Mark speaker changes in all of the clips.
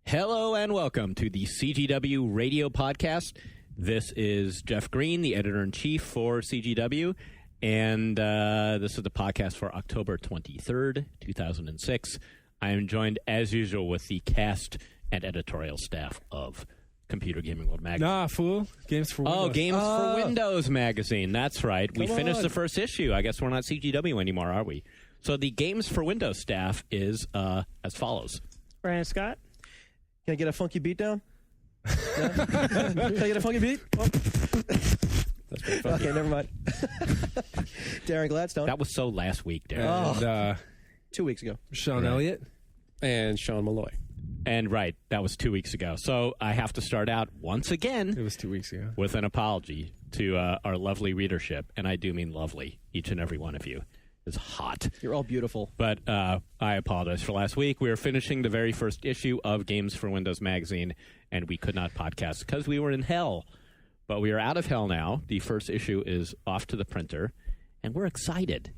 Speaker 1: Hello and welcome to the CGW Radio Podcast. This is Jeff Green, the editor-in-chief for CGW, and this is the podcast for October 23rd, 2006. I am joined, as usual, with the cast and editorial staff of Computer Gaming World Magazine.
Speaker 2: Nah, fool. Games for Windows.
Speaker 1: Oh, Games for Windows Magazine. That's right. We finished the first issue. I guess we're not CGW anymore, are we? So the Games for Windows staff is as follows.
Speaker 3: Brian Scott.
Speaker 4: Can I get a funky beat down? No? Can I get a funky beat? Oh.
Speaker 1: That's pretty funny.
Speaker 4: Okay, never mind. Darren Gladstone.
Speaker 1: That was so last week, Darren.
Speaker 2: And
Speaker 4: 2 weeks ago.
Speaker 2: Sean Elliott.
Speaker 5: And Sean Malloy.
Speaker 1: And right, that was 2 weeks ago. So I have to start out once again.
Speaker 2: It was 2 weeks ago.
Speaker 1: With an apology to our lovely readership. And I do mean lovely, each and every one of you. Is hot.
Speaker 4: You're all beautiful.
Speaker 1: But I apologize for last week. We were finishing the very first issue of Games for Windows Magazine, and we could not podcast because we were in hell. But we are out of hell now. The first issue is off to the printer, and we're excited.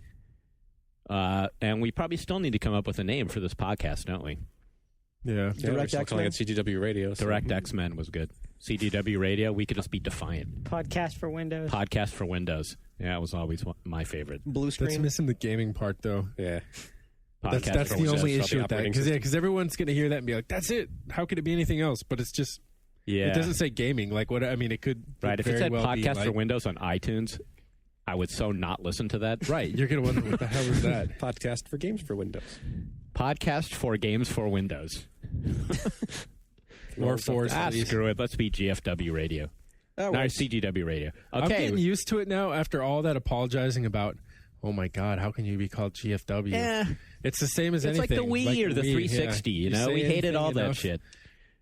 Speaker 1: And we probably still need to come up with a name for this podcast, don't we?
Speaker 2: Yeah.
Speaker 4: Direct
Speaker 5: we're calling
Speaker 4: X-Men?
Speaker 5: it CGW Radio. So.
Speaker 1: Direct X-Men was good. CGW Radio, we could just be defiant.
Speaker 3: Podcast for Windows.
Speaker 1: Podcast for Windows. Yeah, it was always my favorite.
Speaker 4: Blue screen.
Speaker 2: That's missing the gaming part, though.
Speaker 5: Yeah.
Speaker 1: Podcast
Speaker 2: That's
Speaker 1: for
Speaker 2: the
Speaker 1: Windows.
Speaker 2: only
Speaker 5: Windows,
Speaker 2: issue with that.
Speaker 5: operating
Speaker 2: Because everyone's going to hear that and be like, that's it. How could it be anything else? But it's just,
Speaker 1: Yeah.
Speaker 2: it doesn't say gaming. Like, what? I mean, it could
Speaker 1: Right, if it
Speaker 2: very
Speaker 1: said
Speaker 2: well be
Speaker 1: Podcast
Speaker 2: like,
Speaker 1: for Windows on iTunes, I would so not listen to that.
Speaker 2: Right. You're going to wonder what the hell is that?
Speaker 5: Podcast for Games for Windows.
Speaker 1: Podcast for Games for Windows.
Speaker 2: Or for
Speaker 1: Screw it. Let's be GFW Radio.
Speaker 4: That
Speaker 1: No,
Speaker 4: works.
Speaker 1: CGW Radio.
Speaker 2: I'm
Speaker 1: Okay.
Speaker 2: getting used to it now after all that apologizing about, oh my God, how can you be called GFW?
Speaker 1: Yeah.
Speaker 2: It's the same as
Speaker 1: It's like
Speaker 2: anything.
Speaker 1: the Wii or the
Speaker 2: Wii,
Speaker 1: 360,
Speaker 2: yeah.
Speaker 1: you know?
Speaker 2: say
Speaker 1: We hated
Speaker 2: anything
Speaker 1: all that
Speaker 2: enough,
Speaker 1: shit.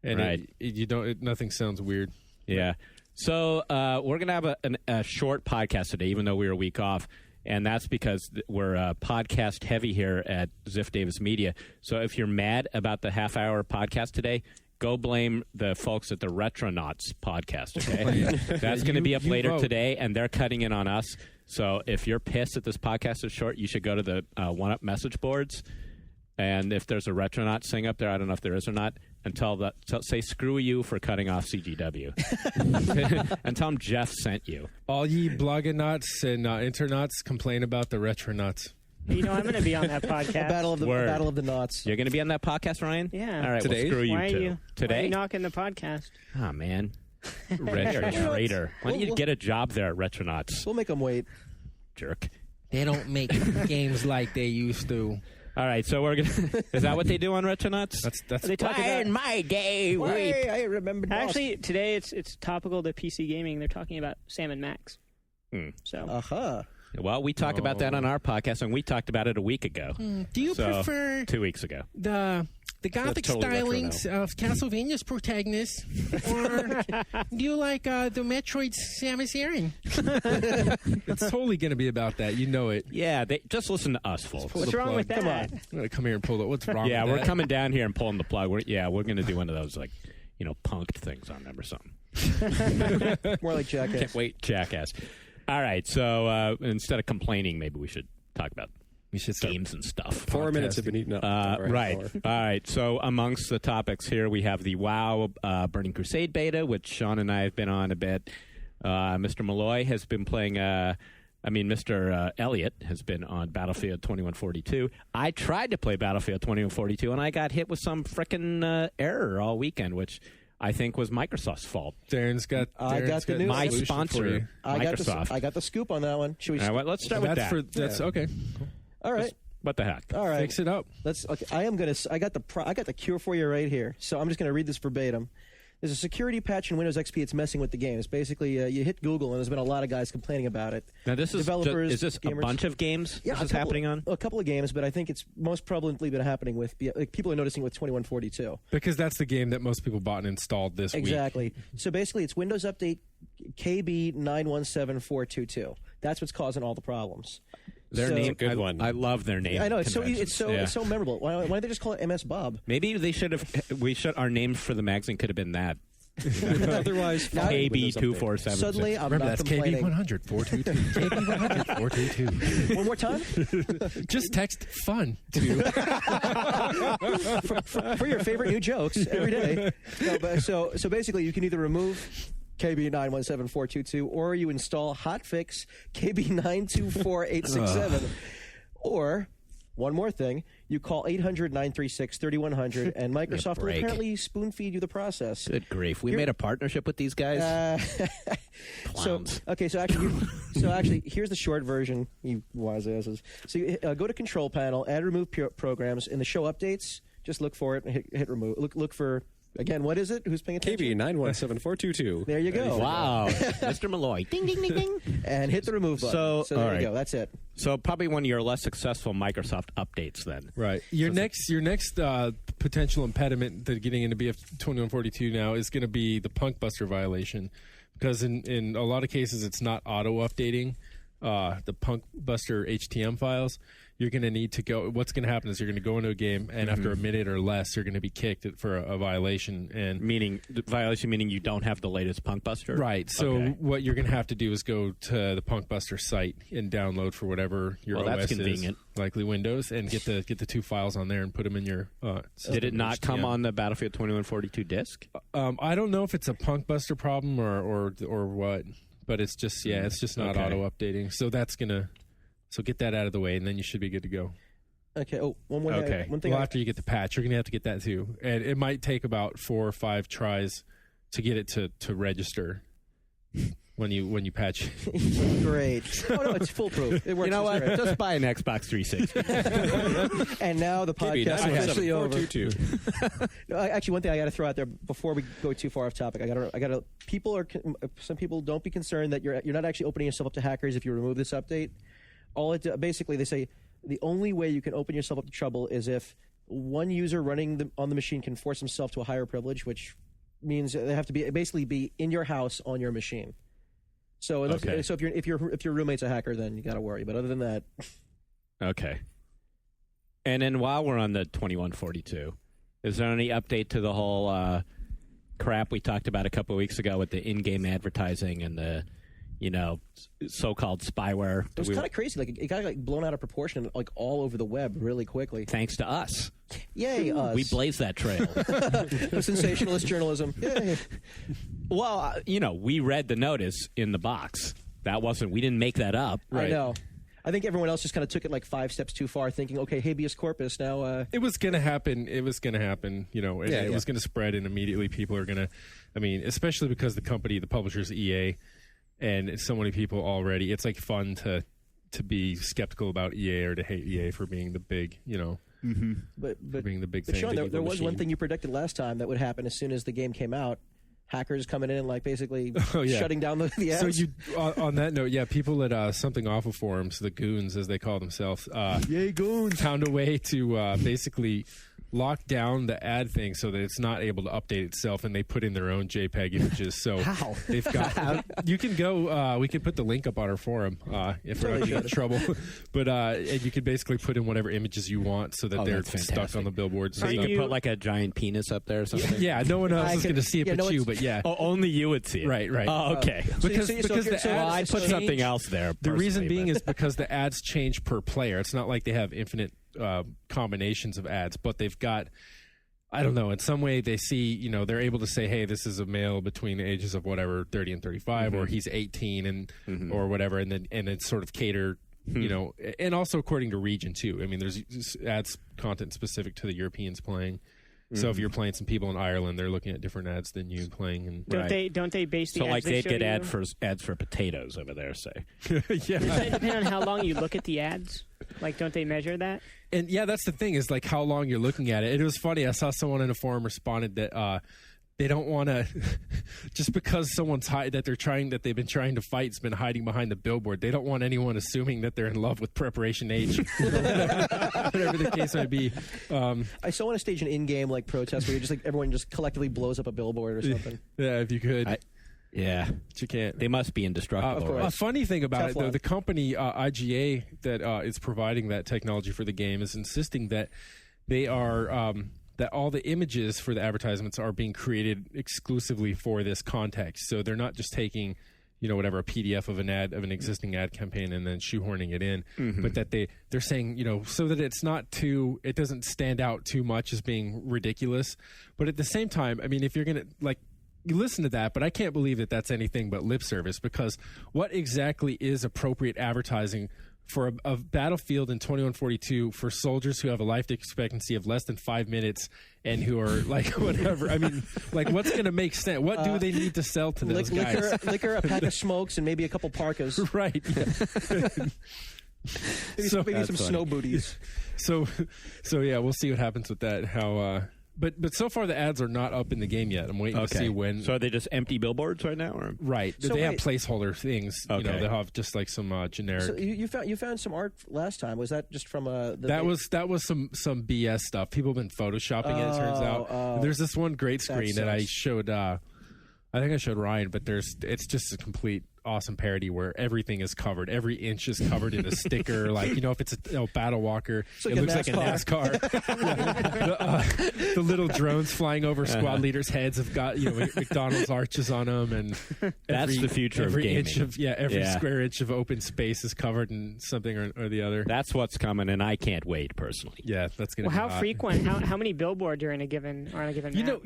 Speaker 2: And
Speaker 1: Right.
Speaker 2: you don't. Nothing sounds weird.
Speaker 1: Yeah. So we're going to have a short podcast today, even though we were a week off. And that's because we're podcast heavy here at Ziff Davis Media. So if you're mad about the half-hour podcast today, go blame the folks at the Retronauts podcast, okay? That's going to be up later
Speaker 2: vote.
Speaker 1: today, and they're cutting in on us. So if you're pissed that this podcast is short, you should go to the One-Up message boards. And if there's a Retronauts thing up there, I don't know if there is or not, and say screw you for cutting off CGW. And tell them Jeff sent you.
Speaker 2: All ye blogonauts and internauts complain about the retronauts.
Speaker 3: You know, I'm going to be on that podcast.
Speaker 4: Battle of the
Speaker 1: Word.
Speaker 4: Battle of the Knots.
Speaker 1: You're going to be on that podcast, Ryan?
Speaker 3: Yeah.
Speaker 1: All right,
Speaker 5: Today?
Speaker 1: well, screw you
Speaker 3: Why are
Speaker 1: too.
Speaker 3: you, why are
Speaker 1: Today?
Speaker 3: you knocking the podcast?
Speaker 1: Oh, man. You're a traitor. Why don't you get a job there at Retronauts,
Speaker 4: We'll make them wait.
Speaker 1: jerk?
Speaker 2: They don't make games like they used to.
Speaker 1: All right, so we're going to... Is that what they do on Retronauts?
Speaker 2: That's
Speaker 3: They talk about...
Speaker 1: my day,
Speaker 4: Hey, I remember.
Speaker 3: Actually, today it's topical to PC gaming. They're talking about Sam & Max.
Speaker 1: Hmm.
Speaker 3: So
Speaker 4: Aha.
Speaker 1: Well, we talk about that on our podcast, and we talked about it a week ago.
Speaker 2: Do you
Speaker 1: So,
Speaker 2: prefer
Speaker 1: 2 weeks ago.
Speaker 2: the gothic
Speaker 5: totally retro
Speaker 2: stylings of Castlevania's protagonist, or do you like the Metroid Samus Aran? It's totally going to be about that. You know it.
Speaker 1: Yeah, just listen to us, folks.
Speaker 3: what's
Speaker 2: the
Speaker 3: wrong
Speaker 2: plug.
Speaker 3: with that?
Speaker 4: Come on.
Speaker 2: I'm going to come here and pull it. What's wrong
Speaker 1: Yeah,
Speaker 2: with
Speaker 1: we're
Speaker 2: that?
Speaker 1: coming down here and pulling the plug. We're going to do one of those, like, punked things on them or something.
Speaker 4: More like Jackass.
Speaker 5: Can't wait.
Speaker 1: Jackass. All right, so instead of complaining, maybe we should talk about
Speaker 2: We should start.
Speaker 1: games and stuff.
Speaker 5: 4 minutes have been eaten up.
Speaker 1: Right. All right. So amongst the topics here, we have the WoW Burning Crusade beta, which Sean and I have been on a bit. Mr. Malloy has been playing. Mr. Elliott has been on Battlefield 2142. I tried to play Battlefield 2142, and I got hit with some frickin' error all weekend, which I think was Microsoft's fault.
Speaker 2: Darren's got.
Speaker 4: I got the news.
Speaker 1: My
Speaker 2: solution for you.
Speaker 1: sponsor, Microsoft.
Speaker 4: I got the scoop on that one. Should we?
Speaker 1: All right, let's start with that.
Speaker 2: That's okay.
Speaker 4: All right.
Speaker 1: What the heck?
Speaker 4: All right.
Speaker 2: Fix it up.
Speaker 4: Let's. Okay. I got the cure for you right here. So I'm just going to read this verbatim. There's a security patch in Windows XP. It's messing with the game. It's basically you hit Google, and there's been a lot of guys complaining about it.
Speaker 1: Now this is
Speaker 4: Developers,
Speaker 1: is this
Speaker 4: gamers.
Speaker 1: a bunch of games
Speaker 4: Yeah,
Speaker 1: this is
Speaker 4: a couple-
Speaker 1: happening on?
Speaker 4: a couple of games, but I think it's most probably been happening with people are noticing with 2142.
Speaker 2: Because that's the game that most people bought and installed this week.
Speaker 4: Exactly. So basically, it's Windows Update KB 917422. That's what's causing all the problems.
Speaker 1: Their
Speaker 4: So-
Speaker 1: name,
Speaker 5: Good one.
Speaker 1: I love their name.
Speaker 4: I know it's
Speaker 1: conventions. Yeah.
Speaker 4: so memorable. Why don't they just call it MS Bob?
Speaker 1: Maybe they should have. Our name for the magazine could have been that.
Speaker 5: Otherwise,
Speaker 4: Now-
Speaker 1: KB247.
Speaker 4: Suddenly, I'm
Speaker 2: Remember,
Speaker 4: not
Speaker 2: that's
Speaker 4: complaining.
Speaker 2: KB100 422. KB100 422.
Speaker 4: One more time?
Speaker 2: Just text fun to
Speaker 4: for your favorite new jokes every day. No, but so basically, you can either remove KB917422 or you install hotfix KB924867, or one more thing, you call 800-936-3100, and Microsoft will
Speaker 1: break.
Speaker 4: apparently spoon feed you the process.
Speaker 1: Good grief. We
Speaker 4: Here-
Speaker 1: made a partnership with these guys? Clowns.
Speaker 4: So actually, here's the short version, you wise asses. So you go to Control Panel, add remove programs. In the show updates, just look for it and hit remove. Look for, again, what is it? Who's paying attention?
Speaker 5: KB917422.
Speaker 4: There you go.
Speaker 1: Wow. Mr. Malloy. Ding, ding, ding, ding.
Speaker 4: And hit the remove button.
Speaker 1: So,
Speaker 4: there
Speaker 1: all
Speaker 4: you
Speaker 1: right.
Speaker 4: go. That's it.
Speaker 1: So probably one of your less successful Microsoft updates then.
Speaker 2: Right. Your next potential impediment to getting into BF2142 now is going to be the Punk Buster violation, because in a lot of cases it's not auto updating the Punk Buster HTML files. You're going to need to go. What's going to happen is you're going to go into a game, and after a minute or less, you're going to be kicked for a violation. And
Speaker 1: Violation meaning you don't have the latest Punk Buster?
Speaker 2: right. So
Speaker 1: Okay.
Speaker 2: what you're going to have to do is go to the Punk Buster site and download for whatever your
Speaker 1: Well,
Speaker 2: OS
Speaker 1: that's convenient.
Speaker 2: is, likely Windows, and get the two files on there and put them in your.
Speaker 1: Did it not come
Speaker 2: HTML.
Speaker 1: on the Battlefield 2142 disc?
Speaker 2: I don't know if it's a Punk Buster problem or what, but it's just it's just not
Speaker 1: Okay.
Speaker 2: auto updating. So that's gonna. So get that out of the way, and then you should be good to go.
Speaker 4: Okay. Oh, one more.
Speaker 1: Okay.
Speaker 4: One thing.
Speaker 2: Well, after you get the patch, you're going to have to get that too. And it might take about 4 or 5 tries to get it to register when you patch.
Speaker 4: Great. Oh no, it's foolproof. It works.
Speaker 1: You know
Speaker 4: It's
Speaker 1: what?
Speaker 4: great.
Speaker 1: Just buy an Xbox 360.
Speaker 4: And now the podcast is officially over.
Speaker 5: KB917422.
Speaker 4: No, actually, one thing I got to throw out there before we go too far off topic, I got to. Some people don't be concerned that you're not actually opening yourself up to hackers if you remove this update. Basically, they say the only way you can open yourself up to trouble is if one user running on the machine can force himself to a higher privilege, which means they have to be in your house on your machine. So
Speaker 1: Okay.
Speaker 4: so if your roommate's a hacker, then you got to worry. But other than that,
Speaker 1: Okay. And then while we're on the 2142, is there any update to the whole crap we talked about a couple of weeks ago with the in-game advertising and the, so-called spyware?
Speaker 4: it was kind of crazy. Like it got blown out of proportion, like all over the web, really quickly.
Speaker 1: Thanks to us.
Speaker 4: Yay, us!
Speaker 1: We blazed that trail.
Speaker 4: Sensationalist journalism. Yay.
Speaker 1: Well, we read the notice in the box. We didn't make that up.
Speaker 4: I know. I think everyone else just kind of took it like 5 steps too far, thinking, okay, habeas corpus now.
Speaker 2: It was going to happen. It was going to happen. It was going to spread, and immediately people are going to. I mean, especially because the publisher's EA, and so many people already. It's like fun to be skeptical about EA or to hate EA for being the big,
Speaker 4: But
Speaker 2: for being the big
Speaker 4: but
Speaker 2: thing.
Speaker 4: Sean,
Speaker 2: the
Speaker 4: there
Speaker 2: evil
Speaker 4: was one
Speaker 2: machine.
Speaker 4: thing you predicted last time that would happen as soon as the game came out. Hackers coming in and like basically shutting down the ads.
Speaker 2: So you, on that note, people at Something Awful forums, the goons as they call themselves,
Speaker 4: Yay, goons!
Speaker 2: found a way to basically lock down the ad thing so that it's not able to update itself, and they put in their own JPEG images. So
Speaker 4: How?
Speaker 2: they've got. You can go. We can put the link up on our forum if we're
Speaker 4: Totally
Speaker 2: in trouble. But and you can basically put in whatever images you want so that they're
Speaker 1: that's
Speaker 2: stuck
Speaker 1: fantastic.
Speaker 2: on the billboards.
Speaker 1: So you
Speaker 3: Are
Speaker 1: could
Speaker 3: you-
Speaker 1: put like a giant penis up there or something?
Speaker 2: Yeah, no one else
Speaker 4: I
Speaker 2: is
Speaker 4: could-
Speaker 2: going to see it
Speaker 4: yeah,
Speaker 2: but
Speaker 4: no,
Speaker 2: you.
Speaker 4: it's-
Speaker 2: But yeah,
Speaker 1: Only you would see it.
Speaker 2: Right.
Speaker 1: Oh, okay.
Speaker 2: because
Speaker 4: so
Speaker 2: because the
Speaker 4: so-
Speaker 1: Well, I
Speaker 2: ads
Speaker 1: put
Speaker 2: change-
Speaker 1: something else there.
Speaker 2: The reason
Speaker 1: personally,
Speaker 2: being
Speaker 1: but-
Speaker 2: is because the ads change per player. It's not like they have infinite combinations of ads, but they've got, I don't know, in some way they see, they're able to say, hey, this is a male between the ages of whatever, 30 and 35, or he's 18 and or whatever, and then sort of cater, and also according to region too. I mean, there's ads content specific to the Europeans playing. So if you're playing some people in Ireland, they're looking at different ads than you playing. And
Speaker 3: Don't they base the
Speaker 1: So
Speaker 3: ads
Speaker 1: like
Speaker 3: they
Speaker 1: they'd
Speaker 3: show
Speaker 1: get
Speaker 3: you?
Speaker 1: ads for potatoes over there, say.
Speaker 2: yeah.
Speaker 3: Does that depend on how long you look at the ads? Like, don't they measure that?
Speaker 2: And yeah, that's the thing is like how long you're looking at it. It was funny. I saw someone in a forum responded that they don't want to just because someone's that they've been trying to fight's been hiding behind the billboard. They don't want anyone assuming that they're in love with Preparation H, whatever the case might be.
Speaker 4: I still want to stage an in-game like protest where you just like everyone just collectively blows up a billboard or something.
Speaker 2: Yeah, if you could,
Speaker 1: Yeah.
Speaker 2: but you can't.
Speaker 1: They must be indestructible.
Speaker 4: Of course.
Speaker 1: right?
Speaker 2: A funny thing about it, though,
Speaker 4: Teflon.
Speaker 2: the company IGA that is providing that technology for the game is insisting that they are that all the images for the advertisements are being created exclusively for this context. So they're not just taking, whatever, a PDF of an existing ad campaign and then shoehorning it in, but that they're saying, so that it doesn't stand out too much as being ridiculous. But at the same time, I mean, if you're going to, you listen to that, but I can't believe that that's anything but lip service, because what exactly is appropriate advertising for a battlefield in 2142 for soldiers who have a life expectancy of less than 5 minutes and who are whatever? I mean, what's going to make sense? What do they need to sell to those guys?
Speaker 4: Liquor, a pack of smokes, and maybe a couple parkas.
Speaker 2: Right. Yeah.
Speaker 4: maybe some snow booties.
Speaker 2: So yeah, we'll see what happens with that. How. But so far the ads are not up in the game yet. I'm waiting to see when.
Speaker 1: So are they just empty billboards right now? Or?
Speaker 2: Right. So they have placeholder things.
Speaker 1: Okay.
Speaker 2: They'll have just some generic.
Speaker 4: So you found some art last time. Was that just from
Speaker 2: that was some BS stuff. People have been photoshopping it. It turns out there's this one great screen that I showed. I think I showed Ryan, but it's just a complete awesome parody where everything is covered. Every inch is covered in a sticker. If it's a battle walker, it looks like a NASCAR. The little drones flying over squad leaders' heads have got McDonald's arches on them, and
Speaker 1: that's the future
Speaker 2: every
Speaker 1: of gaming.
Speaker 2: Inch of every square inch of open space is covered in something or the other.
Speaker 1: That's what's coming, and I can't wait personally.
Speaker 2: Yeah, that's gonna.
Speaker 3: Well, how frequent? How many billboards are on a given map?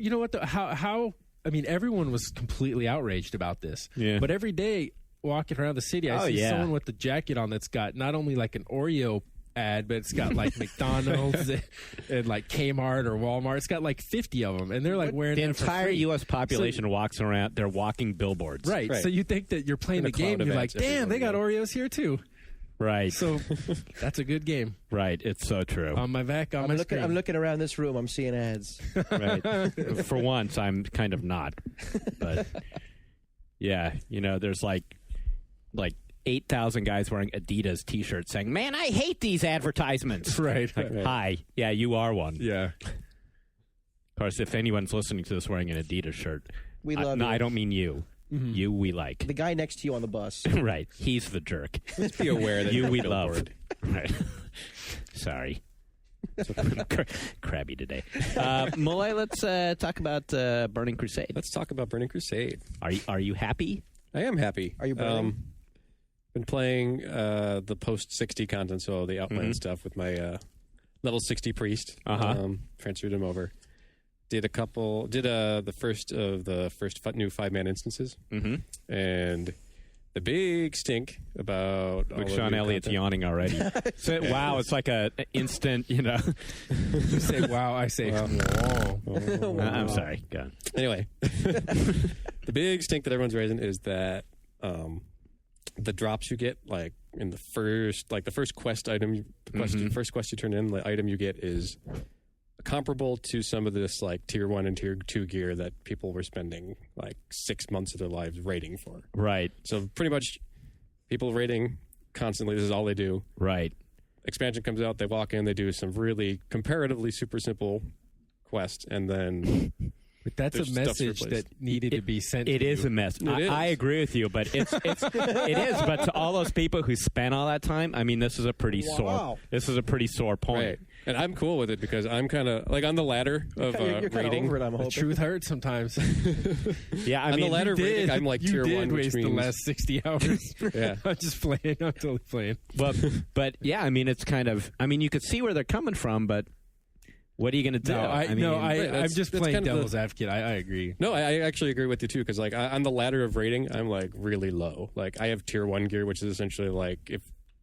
Speaker 2: You know what? How I mean, everyone was completely outraged about this.
Speaker 1: Yeah.
Speaker 2: But every day walking around the city, I see someone with the jacket on that's got not only an Oreo ad, but it's got McDonald's and Kmart or Walmart. It's got 50 of them, and they're wearing
Speaker 1: the
Speaker 2: them for
Speaker 1: entire
Speaker 2: free.
Speaker 1: U.S. population walks around. They're walking billboards.
Speaker 2: Right. So you think that you're playing the game, and you're like, damn, they got Oreos here too.
Speaker 1: Right.
Speaker 2: So that's a good game.
Speaker 1: Right. It's so true.
Speaker 2: On my back, on my screen.
Speaker 4: I'm looking around this room. I'm seeing ads.
Speaker 1: Right. For once, I'm kind of not. But yeah, there's 8,000 guys wearing Adidas T-shirts saying, "Man, I hate these advertisements."
Speaker 2: Right.
Speaker 1: Hi. Yeah, you are one.
Speaker 2: Yeah.
Speaker 1: Of course, if anyone's listening to this wearing an Adidas shirt,
Speaker 4: we love
Speaker 1: no,
Speaker 4: you.
Speaker 1: I don't mean you.
Speaker 2: Mm-hmm.
Speaker 1: You we like.
Speaker 4: The guy next to you on the bus.
Speaker 1: Right. He's the jerk.
Speaker 5: Just be aware that
Speaker 1: you we love. Right. Sorry. Crabby today. Mulay, let's talk about Burning Crusade.
Speaker 5: Let's talk about Burning Crusade.
Speaker 1: Are you happy?
Speaker 5: I am happy.
Speaker 4: Are you burning?
Speaker 5: Been playing the post 60 content, so the Outland stuff with my level 60 priest. Transferred him over. Did the first of the new 5-man instances, and the big stink about
Speaker 1: Look, Sean Elliott's yawning already. Wow, it's like an instant, You
Speaker 2: say wow, I say wow.
Speaker 1: I'm sorry. Go on.
Speaker 5: Anyway, the big stink that everyone's raising is that the drops you get, in the first quest item, first quest you turn in, the item you get is comparable to some of this tier 1 and tier 2 gear that people were spending 6 months of their lives raiding for.
Speaker 1: Right.
Speaker 5: So pretty much people raiding constantly. This is all they do.
Speaker 1: Right.
Speaker 5: Expansion comes out, they walk in, they do some really comparatively super simple quest, and then
Speaker 2: but that's a message that needed to be sent.
Speaker 1: It is
Speaker 2: you.
Speaker 1: a mess. I agree with you, but it is. But to all those people who spent all that time, I mean, this is a pretty sore. This is a pretty sore point.
Speaker 5: Right. And I'm cool with it because I'm kind of on the ladder of
Speaker 4: you're
Speaker 5: raiding.
Speaker 4: Over it, I'm hoping.
Speaker 2: The truth hurts sometimes.
Speaker 1: Yeah, I
Speaker 5: on
Speaker 1: mean,
Speaker 5: the ladder of raiding, I'm tier 1, which
Speaker 2: waste
Speaker 5: means
Speaker 2: the last 60 hours.
Speaker 5: Yeah,
Speaker 2: I'm just playing. I'm totally playing.
Speaker 1: But yeah, I mean, it's kind of. I mean, you could see where they're coming from, but what are you going to do?
Speaker 2: I'm just playing devil's advocate. I agree.
Speaker 5: No, I actually agree with you too because on the ladder of raiding, I'm really low. I have tier 1 gear, which is essentially if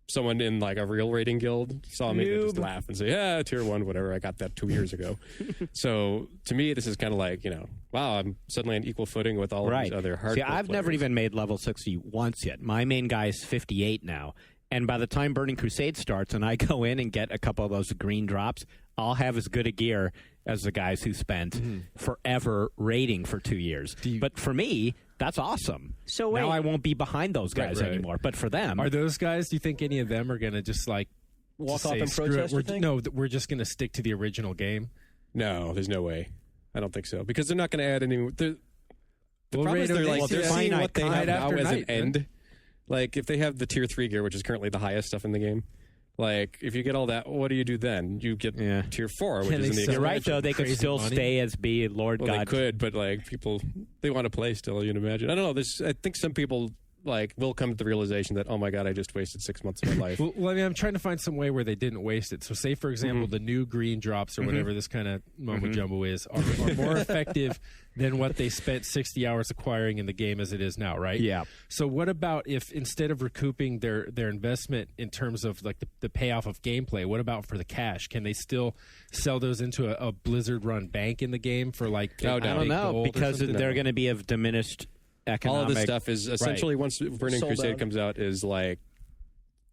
Speaker 5: someone in a real raiding guild saw me, they'd just laugh and say, "Yeah, tier 1, whatever. I got that 2 years ago." So to me, this is kind of wow, I'm suddenly on equal footing with all of these other hardcore.
Speaker 1: See, I've never
Speaker 5: players.
Speaker 1: even made level 60 once yet. My main guy is 58 now. And by the time Burning Crusade starts and I go in and get a couple of those green drops, I'll have as good a gear as the guys who spent forever raiding for 2 years. But for me, that's awesome.
Speaker 3: So wait.
Speaker 1: Now I won't be behind those guys anymore. But for them...
Speaker 2: Are those guys, do you think any of them are going to just
Speaker 4: walk off
Speaker 2: say,
Speaker 4: and protest?
Speaker 2: No, we're just going to stick to the original game?
Speaker 5: No, there's no way. I don't think so. Because they're not going to add any... The problem is they're seeing what they have now as an end. If they have the tier 3 gear, which is currently the highest stuff in the game, Like, if you get all that, what do you do then? You get tier 4, which is in the
Speaker 1: You're right, though. They could
Speaker 2: crazy
Speaker 1: still
Speaker 2: money?
Speaker 1: stay as be Lord
Speaker 5: Well,
Speaker 1: God.
Speaker 5: they could, but like people, they want to play still. You'd imagine. I don't know. I think some people like will come to the realization that, oh my god, I just wasted 6 months of my life.
Speaker 2: Well, I mean, I'm trying to find some way where they didn't waste it. So, say for example, the new green drops or whatever this kind of mumbo jumbo is are more effective than what they spent 60 hours acquiring in the game as it is now, right?
Speaker 1: Yeah.
Speaker 2: So, what about if instead of recouping their investment in terms of like the payoff of gameplay, what about for the cash? Can they still sell those into a Blizzard run bank in the game for like?
Speaker 1: I don't know, because they're going to be of diminished economic.
Speaker 5: All of this stuff is essentially once Burning
Speaker 4: Sold
Speaker 5: Crusade
Speaker 4: out.
Speaker 5: comes out is like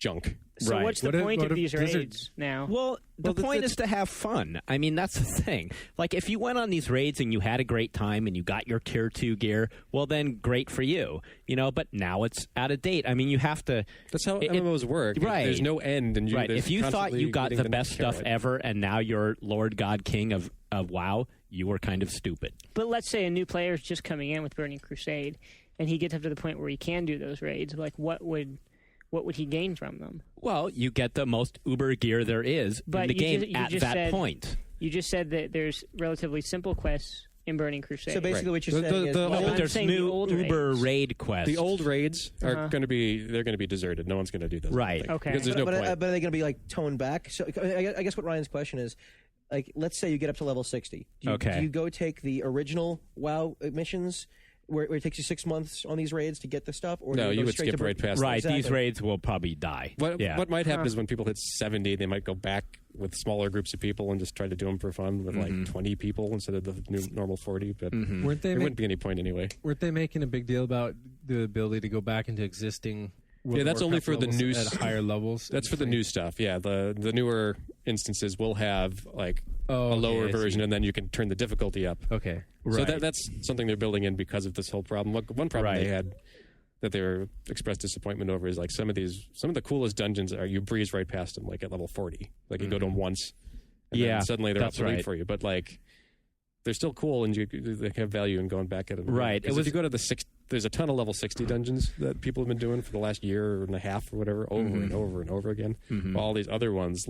Speaker 5: junk.
Speaker 3: So
Speaker 1: Right.
Speaker 3: what's the
Speaker 2: What if-
Speaker 3: point
Speaker 2: what
Speaker 3: of
Speaker 2: if
Speaker 3: these
Speaker 2: Blizzard-
Speaker 3: raids now?
Speaker 1: Well, the point is to have fun. I mean, that's the thing. Like, if you went on these raids and you had a great time and you got your tier 2 gear, well, then great for you. You know, but now it's out of date. I mean, you have to.
Speaker 5: That's how MMOs work.
Speaker 1: Right.
Speaker 5: There's no end, and
Speaker 1: Right.
Speaker 5: there's
Speaker 1: If you thought
Speaker 5: constantly
Speaker 1: you got
Speaker 5: getting
Speaker 1: the best
Speaker 5: next
Speaker 1: stuff
Speaker 5: carrot.
Speaker 1: ever and now you're Lord God King of WoW, you were kind of stupid.
Speaker 3: But let's say a new player is just coming in with Burning Crusade, and he gets up to the point where he can do those raids. Like, what would he gain from them?
Speaker 1: Well, you get the most uber gear there is
Speaker 3: But
Speaker 1: in the
Speaker 3: you
Speaker 1: game
Speaker 3: just- you
Speaker 1: at
Speaker 3: just
Speaker 1: that
Speaker 3: said-
Speaker 1: point.
Speaker 3: You just said that there's relatively simple quests in Burning Crusade.
Speaker 4: So basically, what you're
Speaker 5: The-
Speaker 4: saying
Speaker 5: the-
Speaker 4: is
Speaker 5: the
Speaker 4: well,
Speaker 5: old-
Speaker 3: I'm
Speaker 1: There's
Speaker 3: saying the
Speaker 1: new
Speaker 3: old
Speaker 1: uber
Speaker 3: raids.
Speaker 1: raid quests.
Speaker 5: The old raids are
Speaker 3: Uh-huh.
Speaker 5: going to be deserted. No one's going to do those. I don't
Speaker 1: Right.
Speaker 5: think.
Speaker 3: Okay.
Speaker 5: Because there's no
Speaker 4: but
Speaker 5: point.
Speaker 4: are they going to be like toned back? So I guess what Ryan's question is, like, let's say you get up to level 60. Do you go take the original WoW missions where it takes you 6 months on these raids to get the stuff? Or
Speaker 5: No,
Speaker 4: do
Speaker 5: you
Speaker 4: go
Speaker 5: would
Speaker 4: straight
Speaker 5: skip
Speaker 4: to
Speaker 5: right past
Speaker 1: Right,
Speaker 4: Exactly.
Speaker 1: these raids will probably die.
Speaker 5: What might happen is when people hit 70, they might go back with smaller groups of people and just try to do them for fun with like 20 people instead of the normal 40. But
Speaker 2: Weren't they
Speaker 5: there wouldn't be any point anyway.
Speaker 2: weren't they making a big deal about the ability to go back into existing? World of
Speaker 5: that's only
Speaker 2: Warcraft
Speaker 5: for the
Speaker 2: levels
Speaker 5: new
Speaker 2: at higher levels.
Speaker 5: That's for the new stuff. Yeah, the newer instances will have like a lower
Speaker 2: I see.
Speaker 5: version, and then you can turn the difficulty up.
Speaker 2: Okay.
Speaker 5: So that's something they're building in because of this whole problem. One problem they had that they were expressed disappointment over is like some of the coolest dungeons are you breeze right past them like at level 40. Like you go to them once, and then suddenly they're up
Speaker 1: that's
Speaker 5: the league
Speaker 1: right.
Speaker 5: for you. But like they're still cool, and they have value in going back at them.
Speaker 1: Right.
Speaker 5: Because if you go to there's a ton of level 60 dungeons that people have been doing for the last year and a half or whatever, over and over and over again. While all these other ones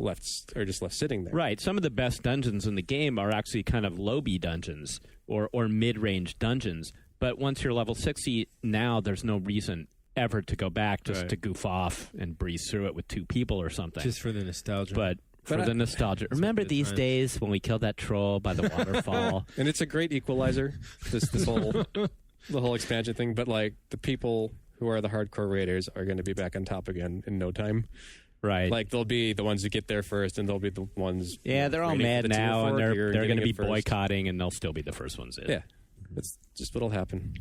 Speaker 5: are just left sitting there.
Speaker 1: Right. Some of the best dungeons in the game are actually kind of low-B dungeons or mid-range dungeons. But once you're level 60, now there's no reason ever to go back just to goof off and breeze through it with 2 people or something.
Speaker 2: Just for the nostalgia.
Speaker 1: But for the nostalgia. Remember
Speaker 2: good
Speaker 1: these
Speaker 2: times.
Speaker 1: days when we killed that troll by the waterfall?
Speaker 5: And it's a great equalizer, this whole the whole expansion thing. But like the people who are the hardcore raiders are going to be back on top again in no time.
Speaker 1: Right.
Speaker 5: Like they'll be the ones who get there first, and they'll be the ones.
Speaker 1: Yeah, they're all
Speaker 5: raiding for
Speaker 1: mad
Speaker 5: the tier
Speaker 1: now,
Speaker 5: 4
Speaker 1: and
Speaker 5: gear
Speaker 1: they're going to
Speaker 5: getting
Speaker 1: be
Speaker 5: it first.
Speaker 1: boycotting, and they'll still be the first ones in.
Speaker 5: Yeah, that's just what'll happen.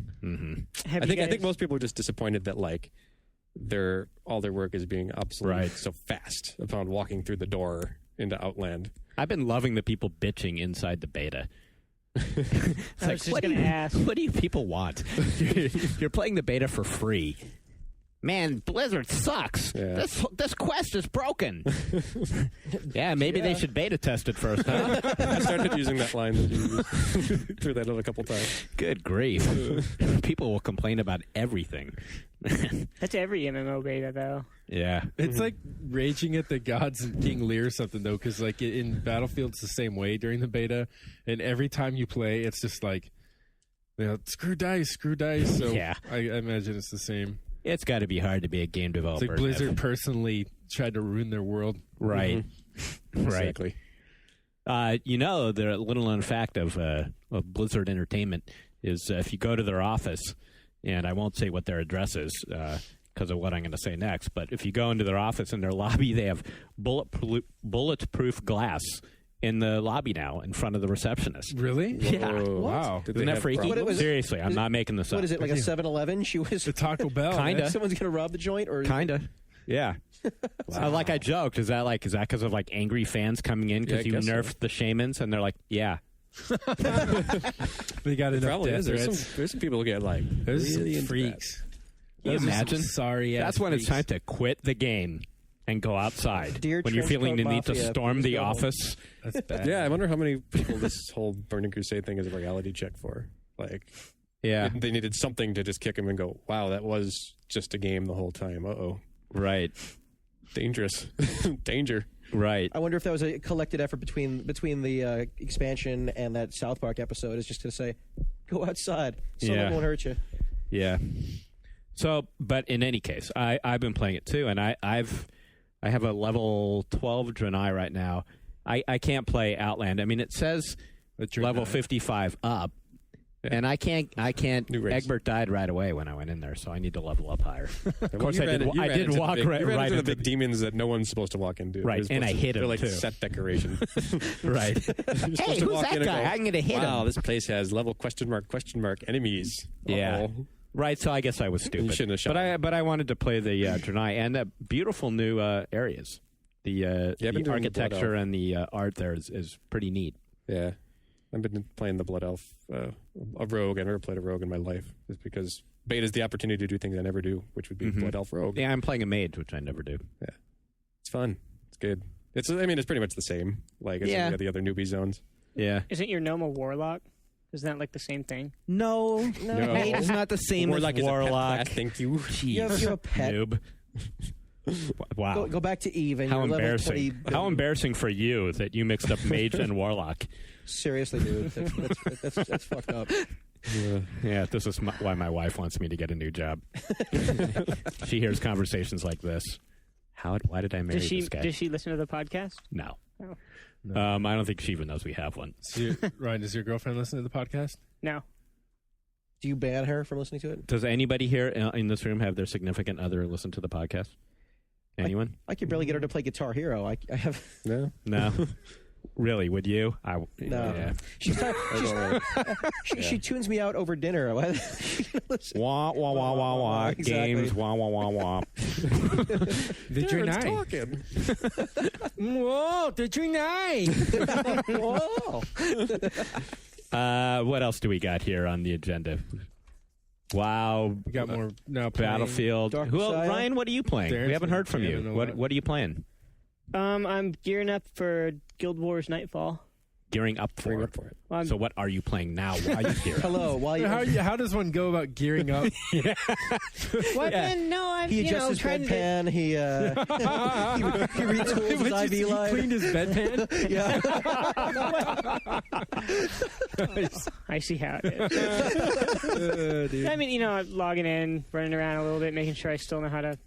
Speaker 3: Have
Speaker 5: I
Speaker 3: you
Speaker 5: think
Speaker 3: guys-
Speaker 5: most people are just disappointed that like all their work is being obsolete so fast upon walking through the door into Outland.
Speaker 1: I've been loving the people bitching inside the beta. It's
Speaker 3: I was just
Speaker 1: what
Speaker 3: going to ask.
Speaker 1: What do you people want? You're playing the beta for free. Man, Blizzard sucks.
Speaker 5: Yeah.
Speaker 1: This quest is broken. Yeah, maybe they should beta test it first, huh?
Speaker 5: I started using that line that you used. Threw that out a couple times.
Speaker 1: Good grief. People will complain about everything.
Speaker 3: That's every MMO beta, though.
Speaker 1: Yeah.
Speaker 2: It's like raging at the gods in King Lear or something, though, because like in Battlefield, it's the same way during the beta, and every time you play, it's just like, screw dice. So
Speaker 1: Yeah.
Speaker 2: I imagine it's the same.
Speaker 1: It's got to be hard to be a game
Speaker 2: It's
Speaker 1: developer.
Speaker 2: like Blizzard personally tried to ruin their world.
Speaker 1: Right. Right.
Speaker 5: Exactly.
Speaker 1: The little known fact of Blizzard Entertainment is if you go to their office, and I won't say what their address is because of what I'm going to say next, but if you go into their office in their lobby, they have bulletproof glass in the lobby now in front of the receptionist.
Speaker 2: Really?
Speaker 1: Yeah.
Speaker 5: Whoa.
Speaker 2: Wow.
Speaker 5: Did
Speaker 1: Isn't
Speaker 5: they
Speaker 1: that
Speaker 5: have
Speaker 1: freaky?
Speaker 5: problems?
Speaker 1: Seriously, I'm not making this up.
Speaker 4: What is it, like a 7-Eleven? She was
Speaker 2: The Taco Bell.
Speaker 1: Kinda.
Speaker 2: man.
Speaker 4: someone's going to rob the joint, or
Speaker 1: Kinda. Yeah. Like I joked, is that because of like angry fans coming in because
Speaker 5: Yeah, I
Speaker 1: you
Speaker 5: guess so.
Speaker 1: nerfed the shamans, and they're like, yeah.
Speaker 2: They got enough
Speaker 5: Probably is.
Speaker 2: death
Speaker 5: There's
Speaker 2: threats.
Speaker 5: some people who get like
Speaker 2: There's
Speaker 5: really
Speaker 2: some
Speaker 5: into
Speaker 2: freaks.
Speaker 1: Can you
Speaker 2: Those are some
Speaker 1: imagine?
Speaker 2: sorry ass
Speaker 1: That's when it's
Speaker 2: freaks.
Speaker 1: time to quit the game and go outside.
Speaker 4: Dear
Speaker 1: when you're feeling the
Speaker 4: Trenchcoat
Speaker 1: need to
Speaker 4: Mafia,
Speaker 1: storm
Speaker 4: please
Speaker 1: the
Speaker 4: go home.
Speaker 1: office.
Speaker 2: That's bad.
Speaker 5: Yeah, I wonder how many people this whole Burning Crusade thing is a reality check for. Like,
Speaker 1: Yeah.
Speaker 5: they needed something to just kick him and go, wow, that was just a game the whole time. Uh-oh.
Speaker 1: Right.
Speaker 5: dangerous. Danger.
Speaker 1: Right.
Speaker 4: I wonder if that was a collected effort between the expansion and that South Park episode, is just to say, go outside. Someone won't hurt you.
Speaker 1: Yeah. So, but in any case, I've been playing it too, and I have a level 12 Draenei right now. I can't play Outland. I mean, it says level 55 up, and I can't. Egbert died right away when I went in there, so I need to level up higher. Of course, I did walk right
Speaker 5: into the
Speaker 1: into
Speaker 5: big demons that no one's supposed to walk into.
Speaker 1: Right, and I hit him
Speaker 5: They're like
Speaker 1: too.
Speaker 5: set decoration.
Speaker 1: Right. Hey, who's that guy? I'm going to hit him.
Speaker 5: Wow, this place has level ? Enemies.
Speaker 1: Yeah.
Speaker 5: Uh-oh.
Speaker 1: Right, so I guess I was stupid.
Speaker 5: You shouldn't have shot
Speaker 1: but I wanted to play the Draenei and the beautiful new areas. The architecture and the art there is pretty neat.
Speaker 5: Yeah. I've been playing the Blood Elf, a rogue. I've never played a rogue in my life, just because beta is the opportunity to do things I never do, which would be Blood Elf rogue.
Speaker 1: Yeah, I'm playing a mage, which I never do.
Speaker 5: Yeah. It's fun. It's good. It's pretty much the same, like as any of the other newbie zones.
Speaker 1: Yeah.
Speaker 3: Isn't your gnome a warlock? Isn't that like the same thing?
Speaker 1: No. Mage is not the same
Speaker 5: Warlock
Speaker 1: as Warlock.
Speaker 5: Is a pet class, thank you.
Speaker 4: You have a pet.
Speaker 1: Noob. Wow.
Speaker 4: Go back to Eve and
Speaker 1: How
Speaker 4: you're
Speaker 1: embarrassing.
Speaker 4: level 20.
Speaker 1: How embarrassing for you that you mixed up mage and warlock.
Speaker 4: Seriously, dude. That's fucked up.
Speaker 1: Yeah, this is why my wife wants me to get a new job. She hears conversations like this. Why did I marry this guy?
Speaker 3: Does she listen to the podcast?
Speaker 1: No.
Speaker 3: Oh.
Speaker 1: I don't think she even knows we have one.
Speaker 2: Ryan, does your girlfriend listen to the podcast?
Speaker 3: No.
Speaker 4: Do you ban her from listening to it?
Speaker 1: Does anybody here in this room have their significant other listen to the podcast? Anyone?
Speaker 4: I could barely get her to play Guitar Hero. I have
Speaker 1: No. Really? Would you?
Speaker 4: no.
Speaker 1: Yeah.
Speaker 4: She tunes me out over dinner.
Speaker 1: Wah wah wah wah wah.
Speaker 4: Exactly.
Speaker 1: Games. Wah wah wah wah.
Speaker 2: The Draenei. Whoa, the Draenei.
Speaker 4: Whoa.
Speaker 1: What else do we got here on the agenda? Wow.
Speaker 2: We got more now.
Speaker 1: Battlefield.
Speaker 4: Dark Messiah.
Speaker 1: Ryan, what are you playing?
Speaker 2: Darren's
Speaker 1: We haven't heard from
Speaker 2: been
Speaker 1: you.
Speaker 2: jamming a
Speaker 1: What
Speaker 2: lot.
Speaker 1: are you playing?
Speaker 3: I'm gearing up for Guild Wars Nightfall.
Speaker 1: Gearing up for it.
Speaker 3: Well,
Speaker 1: So what are you playing now? Why are you here?
Speaker 4: Hello. While you,
Speaker 2: How does one go about gearing up?
Speaker 3: what? Then, no, I'm
Speaker 4: he adjusts his
Speaker 3: trying to.
Speaker 4: bedpan. He retools his IV
Speaker 2: He
Speaker 4: line.
Speaker 2: cleaned his bedpan.
Speaker 4: Yeah.
Speaker 3: I see how it is. I mean, logging in, running around a little bit, making sure I still know how to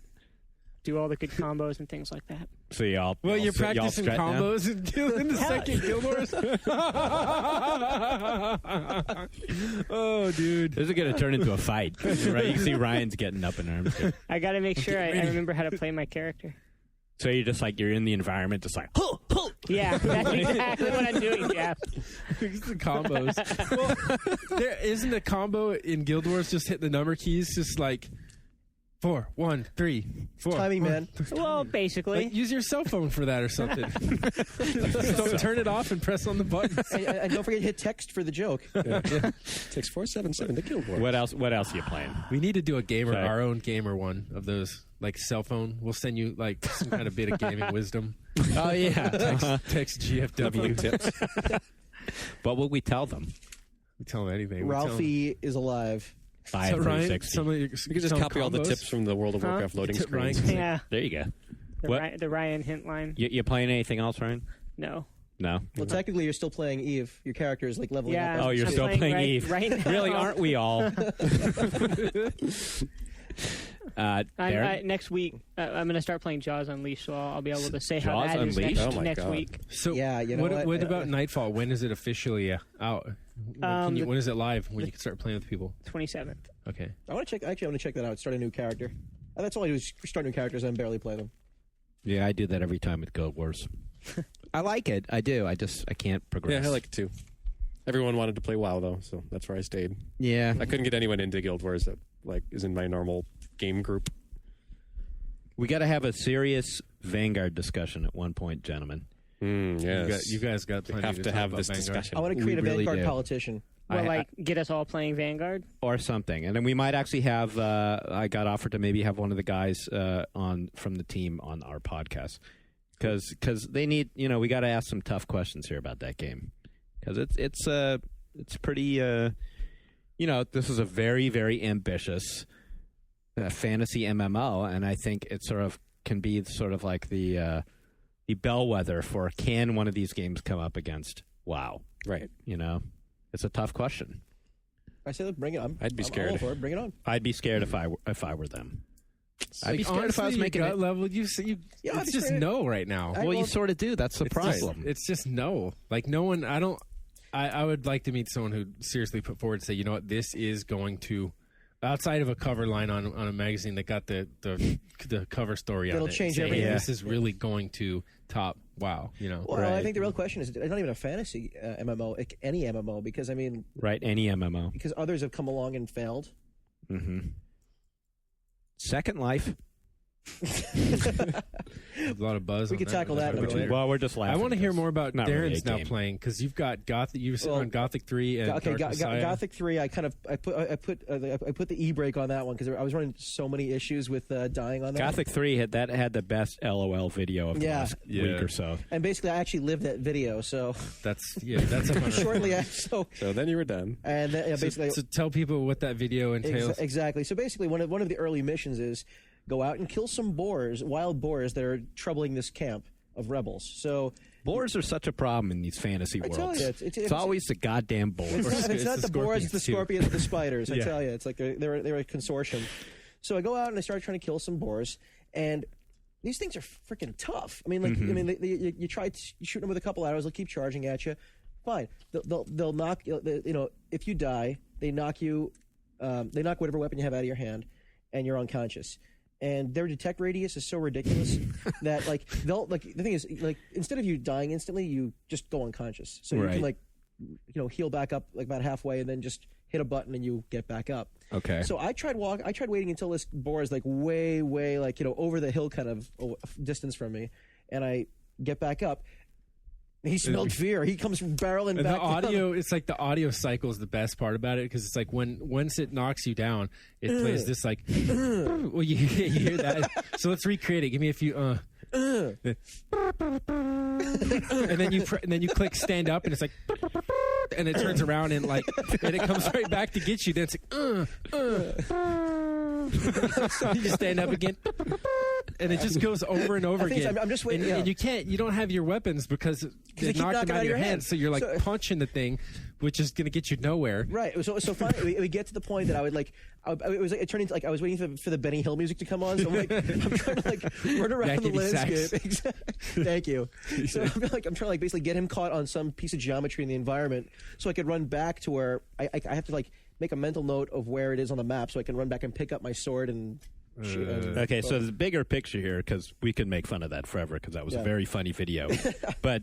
Speaker 3: do all the good combos and things like that.
Speaker 1: So y'all.
Speaker 2: Well, you're
Speaker 1: y'all
Speaker 2: practicing
Speaker 1: strat now?
Speaker 2: combos and doing the second Guild Wars. Oh, dude.
Speaker 1: This is going to turn into a fight. Right? You can see Ryan's getting up in arms here.
Speaker 3: I got to make sure I remember how to play my character.
Speaker 1: So you're just like, you're in the environment, just like,
Speaker 3: Yeah, that's exactly what I'm doing, Jeff.
Speaker 2: It's the combos. Well, there isn't a combo in Guild Wars. Just hit the number keys. Just like 4, 1, 3, 4.
Speaker 4: Timing, man.
Speaker 3: Well, basically.
Speaker 2: Like, use your cell phone for that or something. Just don't turn it off and press on the button.
Speaker 4: And don't forget to hit text for the joke.
Speaker 5: Takes 477 to kill one.
Speaker 1: what else are you playing?
Speaker 2: We need to do a gamer,
Speaker 1: Okay.
Speaker 2: our own gamer one of those, like cell phone. We'll send you like some kind of bit of gaming wisdom.
Speaker 1: Oh, yeah.
Speaker 2: Text GFW tips.
Speaker 1: What will we tell them?
Speaker 2: We tell them anything.
Speaker 4: Ralphie is alive.
Speaker 1: Buy
Speaker 2: So
Speaker 1: a
Speaker 2: Ryan,
Speaker 1: 360.
Speaker 2: some of you
Speaker 5: You can just copy all the tips from the World of Warcraft loading
Speaker 2: Tip Ryan.
Speaker 5: screens.
Speaker 3: Yeah,
Speaker 1: There you go. What?
Speaker 3: the Ryan hint line.
Speaker 1: You playing anything else, Ryan?
Speaker 3: No.
Speaker 1: No.
Speaker 4: Well, technically, you're still playing Eve. Your character is like leveling
Speaker 3: Yeah.
Speaker 4: up.
Speaker 1: Oh, you're
Speaker 3: I'm
Speaker 1: still playing
Speaker 3: right,
Speaker 1: Eve.
Speaker 3: right now.
Speaker 1: Really, aren't we all?
Speaker 3: Next week, I'm going to start playing Jaws Unleashed, so I'll be able to say how
Speaker 1: Jaws
Speaker 3: that is
Speaker 1: Unleashed?
Speaker 5: Oh my
Speaker 3: next
Speaker 5: God.
Speaker 3: week.
Speaker 2: So
Speaker 4: Yeah, you know what?
Speaker 2: what about Nightfall? When is it officially out? When is it live? When
Speaker 3: the-
Speaker 2: you can start playing with people?
Speaker 3: 27th.
Speaker 2: Okay.
Speaker 4: I want to check. Actually, I want to check that out. Start a new character. That's all I do is start new characters and barely play them.
Speaker 1: Yeah, I do that every time with Guild Wars. I like it. I do. I can't progress.
Speaker 5: Yeah, I like it too. Everyone wanted to play WoW though, so that's where I stayed.
Speaker 1: Yeah.
Speaker 5: I couldn't get anyone into Guild Wars that is in my normal game group.
Speaker 1: We got to have a serious Vanguard discussion at one point, gentlemen.
Speaker 5: Yes.
Speaker 2: You guys got plenty
Speaker 5: have
Speaker 2: to
Speaker 5: to
Speaker 2: talk
Speaker 5: have
Speaker 2: about
Speaker 5: this
Speaker 2: Vanguard.
Speaker 5: discussion.
Speaker 4: I want to
Speaker 1: We
Speaker 4: create a
Speaker 1: really
Speaker 4: Vanguard
Speaker 1: do.
Speaker 4: politician.
Speaker 3: Well, get us all playing Vanguard.
Speaker 1: Or something. And then we might actually have, I got offered to maybe have one of the guys from the team on our podcast. Because they need, we got to ask some tough questions here about that game. Because it's pretty, this is a very, very ambitious fantasy MMO. And I think it sort of can be sort of like the bellwether for can one of these games come up against WoW?
Speaker 5: Right.
Speaker 1: You know, it's a tough question.
Speaker 4: I say, look, bring it on.
Speaker 5: I'd be scared.
Speaker 4: I'm all for it. Bring it on.
Speaker 1: I'd be scared if I were them. I'd be scared
Speaker 2: honestly,
Speaker 1: if I was making
Speaker 2: gut
Speaker 1: it.
Speaker 2: level.
Speaker 4: Yeah, I'd
Speaker 2: It's
Speaker 4: be
Speaker 2: just
Speaker 4: scared.
Speaker 2: no right now.
Speaker 1: Well, you sort of do. That's the problem.
Speaker 2: It's just no. Like no one. I would like to meet someone who seriously put forward and say, you know what, this is going to, outside of a cover line on a magazine that got the cover story on it.
Speaker 4: That'll change
Speaker 2: say,
Speaker 4: everything.
Speaker 2: Hey, this is really going to top WoW. You know.
Speaker 4: Well, I
Speaker 1: Right.
Speaker 4: think the real question is, it's not even a fantasy MMO, any MMO, because, I mean,
Speaker 1: Right, any MMO.
Speaker 4: because others have come along and failed.
Speaker 1: Mm-hmm. Second Life.
Speaker 2: A lot of buzz.
Speaker 4: We
Speaker 2: on
Speaker 4: could
Speaker 2: that.
Speaker 4: tackle
Speaker 2: We'll
Speaker 4: that
Speaker 2: talk
Speaker 4: in a
Speaker 2: about
Speaker 4: minute.
Speaker 2: later.
Speaker 1: Well, we're just laughing.
Speaker 2: I want to hear
Speaker 1: because
Speaker 2: more about
Speaker 1: not really
Speaker 2: Darren's
Speaker 1: a
Speaker 2: now
Speaker 1: game.
Speaker 2: playing because you've got Gothic. You were sitting
Speaker 4: Well,
Speaker 2: on Gothic 3 and
Speaker 4: Okay,
Speaker 2: Dark Messiah.
Speaker 4: Gothic 3. I put the e-brake on that one because I was running so many issues with dying on that.
Speaker 1: Gothic 3 had the best LOL video of the
Speaker 4: Yeah.
Speaker 1: last
Speaker 2: Yeah.
Speaker 1: week or so.
Speaker 4: And basically, I actually lived that video. So
Speaker 2: That's a fun
Speaker 4: shortly after,
Speaker 5: So then you were done.
Speaker 4: and basically,
Speaker 2: So tell people what that video entails.
Speaker 4: exactly. So basically, one of the early missions is go out and kill some boars, wild boars that are troubling this camp of rebels. So
Speaker 1: Boars are such a problem in these fantasy
Speaker 4: I
Speaker 1: worlds.
Speaker 4: tell you,
Speaker 1: it's always the goddamn boars.
Speaker 4: it's not the boars, it's the scorpions, the spiders. I
Speaker 2: Yeah.
Speaker 4: tell you, it's like they're a consortium. So I go out and I start trying to kill some boars, and these things are freaking tough. I mean, like,
Speaker 1: Mm-hmm.
Speaker 4: I mean, you try shooting them with a couple arrows, they'll keep charging at you. Fine, they'll knock. If you die, they knock you. They knock whatever weapon you have out of your hand, and you're unconscious. And their detect radius is so ridiculous that the thing is, like, instead of you dying instantly, you just go unconscious. So you
Speaker 1: Right.
Speaker 4: can heal back up like about halfway, and then just hit a button and you get back up.
Speaker 1: Okay.
Speaker 4: So I tried waiting until this boar is like way over the hill kind of distance from me, and I get back up. He smelled fear. He comes barreling
Speaker 2: And
Speaker 4: back.
Speaker 2: the audio, it's like the audio cycle is the best part about it because it's like once it knocks you down, it plays this like, well, you hear that. So let's recreate it. Give me a few. And then you click stand up and it's like, and it turns around and it comes right back to get you. Then it's like, you just stand up again. And it just goes over and over
Speaker 4: I think
Speaker 2: again.
Speaker 4: I'm just waiting.
Speaker 2: And you don't have your weapons because
Speaker 4: they
Speaker 2: they
Speaker 4: keep
Speaker 2: knocked
Speaker 4: knocking
Speaker 2: them out of your hands. So you're like punching the thing, which is going to get you nowhere.
Speaker 4: Right. So finally, we get to the point that I would it turned into like I was waiting for the Benny Hill music to come on. So I'm trying to run around the landscape. Thank you. So I'm trying to basically get him caught on some piece of geometry in the environment, so I could run back to where I have to make a mental note of where it is on the map, so I can run back and pick up my sword and.
Speaker 1: Okay, so there's a bigger picture here because we could make fun of that forever because that was a very funny video. But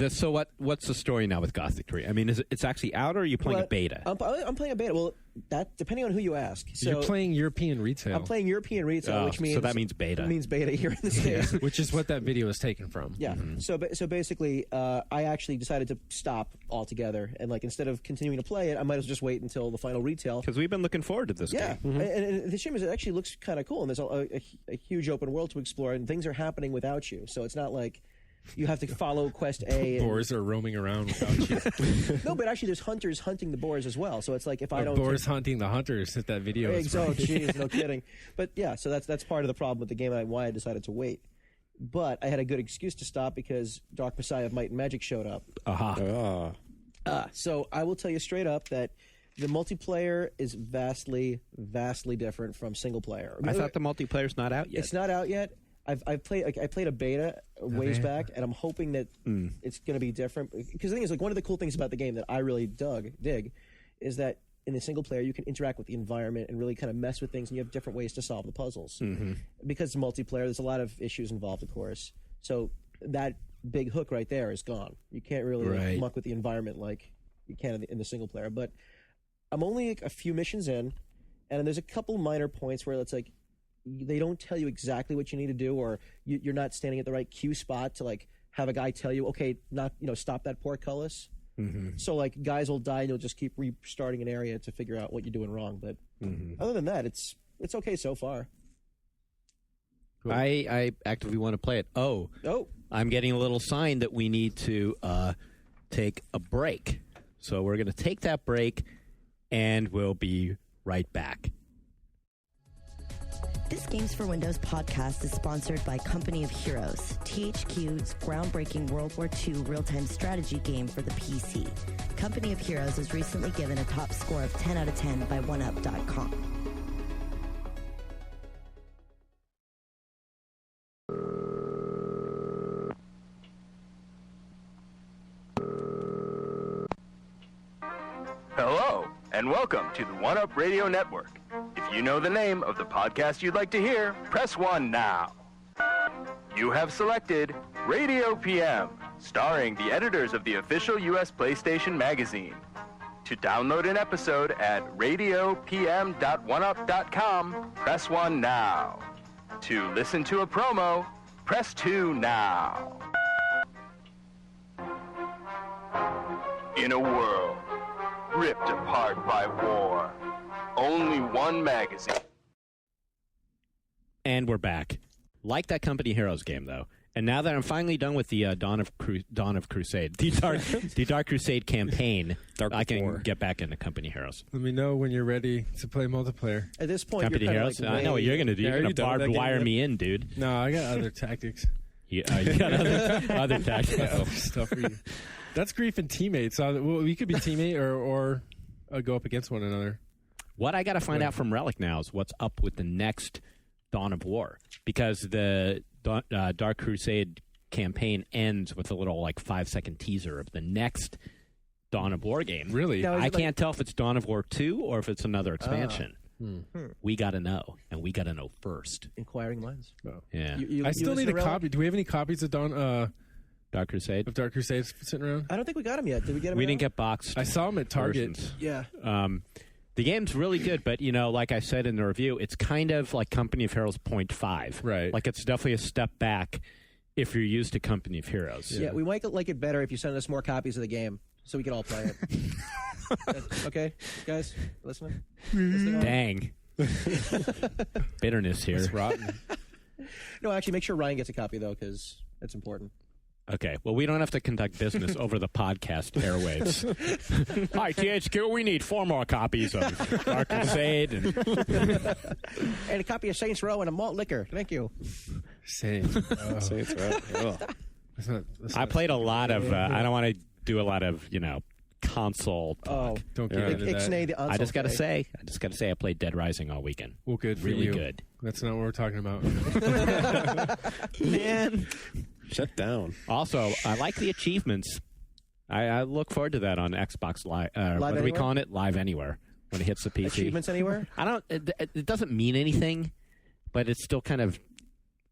Speaker 1: so what's the story now with Gothic 3? I mean, it's actually out or are you playing a beta?
Speaker 4: I'm playing a beta. Well, that depending on who you ask. So
Speaker 2: You're playing European retail.
Speaker 4: I'm playing European retail, which means
Speaker 1: so that means beta.
Speaker 4: It means beta here in the States.
Speaker 2: which is what that video is taken from.
Speaker 4: Yeah. So basically, I actually decided to stop altogether, and instead of continuing to play it, I might as well just wait until the final retail.
Speaker 1: Because we've been looking forward to this
Speaker 4: Yeah,
Speaker 1: game.
Speaker 4: and the shame is it actually looks kind of cool, and there's a huge open world to explore, and things are happening without you. So it's not like you have to follow quest A.
Speaker 2: Boars are roaming around without you.
Speaker 4: No, but actually, there's hunters hunting the boars as well. So it's like if I don't
Speaker 2: Boars hunting the hunters. If that video is
Speaker 4: Oh,
Speaker 2: right.
Speaker 4: jeez, no kidding. But yeah, so that's part of the problem with the game and why I decided to wait. But I had a good excuse to stop because Dark Messiah of Might and Magic showed up.
Speaker 1: Aha.
Speaker 4: So I will tell you straight up that the multiplayer is vastly, vastly different from single player.
Speaker 1: I thought the multiplayer's not out yet.
Speaker 4: It's not out yet. I played a beta ways back, and I'm hoping that it's going to be different. Because the thing is, one of the cool things about the game that I really dig is that in the single player you can interact with the environment and really kind of mess with things, and you have different ways to solve the puzzles. Because it's multiplayer, there's a lot of issues involved, of course. So that big hook right there is gone. You can't really muck with the environment like you can in the single player. But I'm only a few missions in, and there's a couple minor points where it's like they don't tell you exactly what you need to do, or you're not standing at the right cue spot to have a guy tell you, okay, stop that portcullis. So guys will die and you'll just keep restarting an area to figure out what you're doing wrong. But other than that, it's okay so far.
Speaker 1: Cool. I actively want to play it. Oh, I'm getting a little sign that we need to take a break. So we're going to take that break, and we'll be right back.
Speaker 6: This Games for Windows podcast is sponsored by Company of Heroes, THQ's groundbreaking World War II real-time strategy game for the PC. Company of Heroes was recently given a top score of 10 out of 10 by OneUp.com.
Speaker 7: Hello, and welcome to the OneUp Radio Network. If you know the name of the podcast you'd like to hear, press 1 now. You have selected Radio PM, starring the editors of the official U.S. PlayStation magazine. To download an episode at radiopm.oneup.com, press 1 now. To listen to a promo, press 2 now. In a world ripped apart by war, only one magazine.
Speaker 1: And we're back. Like that Company Heroes game, though. And now that I'm finally done with the Dawn of Crusade, the Dark Crusade campaign, I can get back into Company Heroes.
Speaker 2: Let me know when you're ready to play multiplayer.
Speaker 4: At this point,
Speaker 1: Company
Speaker 4: you're
Speaker 1: Heroes?
Speaker 4: like
Speaker 1: I know what you're going to do. You're going to barbed wire me in, dude.
Speaker 2: No, I got other tactics.
Speaker 1: Yeah, you got other tactics.
Speaker 2: Other stuff for you. That's Grief and teammates. Well, we could be teammate or go up against one another.
Speaker 1: What I got to find out from Relic now is what's up with the next Dawn of War, because the Dark Crusade campaign ends with a little 5-second teaser of the next Dawn of War game.
Speaker 2: Really?
Speaker 4: Now,
Speaker 1: I can't tell if it's Dawn of War 2 or if it's another expansion. We got to know, and we got to know first.
Speaker 4: Inquiring minds.
Speaker 2: Oh.
Speaker 1: Yeah.
Speaker 2: I still need a copy. Do we have any copies of
Speaker 1: Dark Crusade?
Speaker 2: Of Dark Crusade sitting around?
Speaker 4: I don't think we got them yet. Did we get them?
Speaker 1: We didn't get boxed.
Speaker 2: I saw them at Target.
Speaker 1: versions.
Speaker 4: Yeah.
Speaker 1: The game's really good, but, like I said in the review, it's kind of like Company of Heroes 0.5.
Speaker 2: Right.
Speaker 1: Like, it's definitely a step back if you're used to Company of Heroes.
Speaker 4: Yeah, we might like it better if you send us more copies of the game so we can all play it. Okay, guys, listening?
Speaker 1: Dang. Bitterness here.
Speaker 2: It's rotten.
Speaker 4: No, actually, make sure Ryan gets a copy, though, because it's important.
Speaker 1: Okay, well, we don't have to conduct business over the podcast airwaves. Hi, THQ, we need 4 more copies of Dark Crusade. And
Speaker 4: a copy of Saints Row and a malt liquor. Thank you.
Speaker 2: Saints Row.
Speaker 1: I played a lot of, I don't want to do a lot of, console talk.
Speaker 4: Oh,
Speaker 2: don't get into that.
Speaker 4: Ixnay, the
Speaker 1: I just got to say, I played Dead Rising all weekend.
Speaker 2: Well, good for
Speaker 1: really
Speaker 2: you.
Speaker 1: Good.
Speaker 2: That's not what we're talking about.
Speaker 1: Man.
Speaker 5: Shut down.
Speaker 1: Also, I like the achievements. I look forward to that on Xbox Live. What are we calling it? Live Anywhere. When it hits the PC.
Speaker 4: Achievements Anywhere?
Speaker 1: I don't. It doesn't mean anything, but it's still kind of.